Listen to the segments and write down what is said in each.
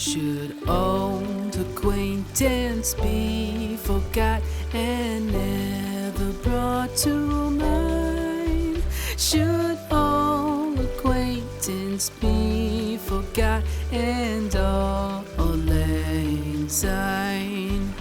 Should old acquaintance be forgot and never brought to mind? Should old acquaintance be forgot and all lang syne?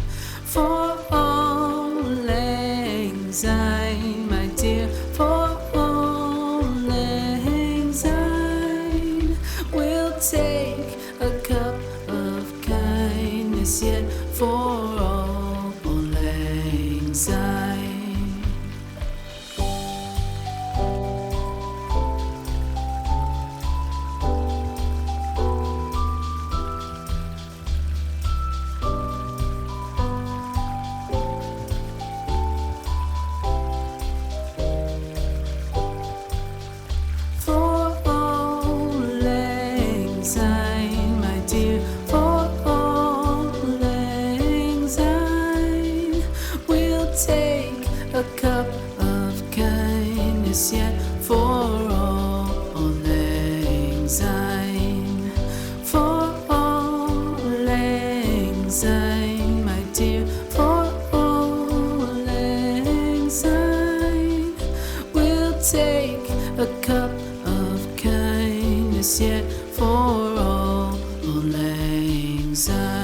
For all lang syne, my dear, for all lang syne, we'll take a cup of kindness yet for all lang syne. For all lang syne, my dear, for all lang syne, we'll take a cup of kindness yet for all lang syne. For all lang syne, my dear, for all lang syne, we'll take a cup of kindness yet for all lang syne.